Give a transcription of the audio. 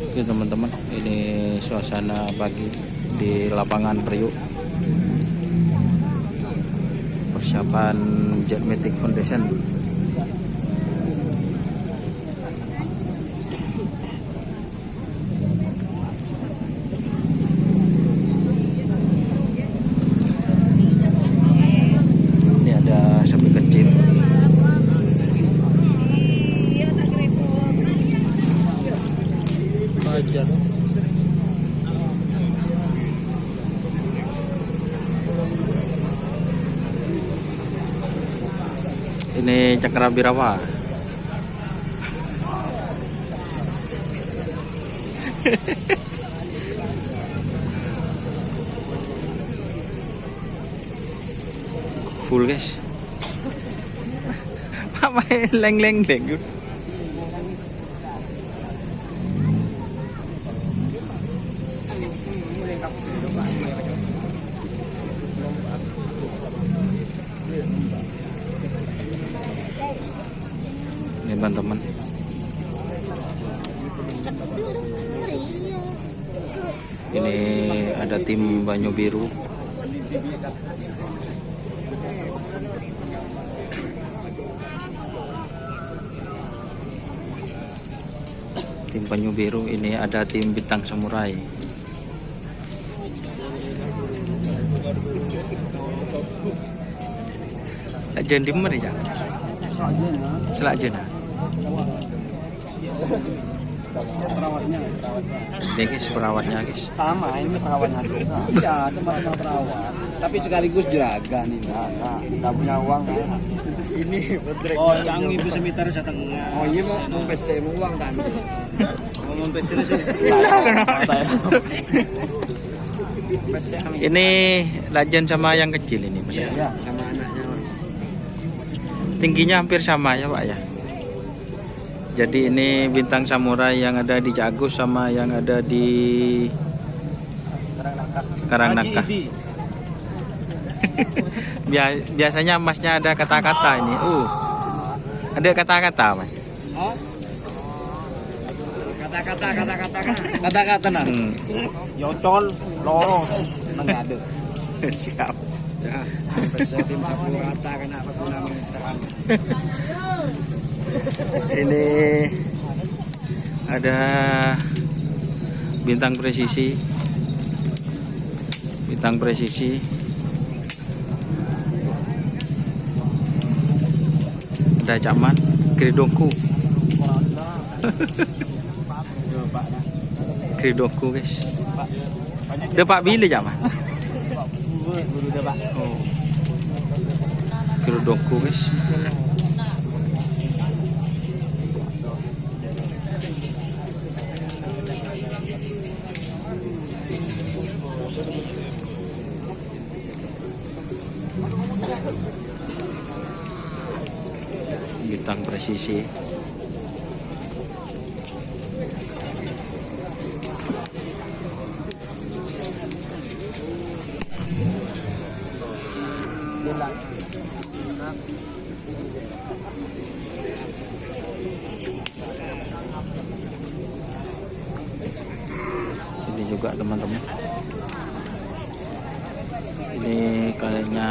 Oke teman-teman, ini suasana pagi di lapangan Priuk, persiapan Jetmatic Foundation. Ini ada sapi kecil. Ini Cakrawirawa. Full guys. Apa leng-leng deng. Ini teman-teman. Ini ada tim Banyu Biru. Tim Banyu Biru, ini ada tim Bintang Samurai. Ajen di mana ya? Selak ajen. Perawatnya. Ini guys perawatnya guys. Sama, ini perawatnya juga. Iya, sama-sama perawat. Tapi sekaligus juragan nih. Nggak punya uang kan? Ini bedrek. Oh, canggih bisa mitar sa tengah. Oh iya mau pesen uang kan? Ngomong pesan sih. Ini Lajen sama yang kecil ini Mas. Iya, sama anaknya. Tingginya hampir sama ya Pak ya. Jadi ini Bintang Samurai yang ada di Cagus sama yang ada di Karangnaka. Biasanya Masnya ada kata-kata ini. Ada kata-kata Mas. Kata-kata nah. Yocol, loros, Mengadu. Siap. Ya, spesial tim sapu rata kena apa guna serang. Ini ada Bintang Presisi. Bintang Presisi. Ada Cakman, Kridongku. Kridongku guys. Udah Pak Billy Cakman. Guru dah Pak. Oh. Kridongku guys. Bintang Presisi. Ini juga teman-teman. Ini kayaknya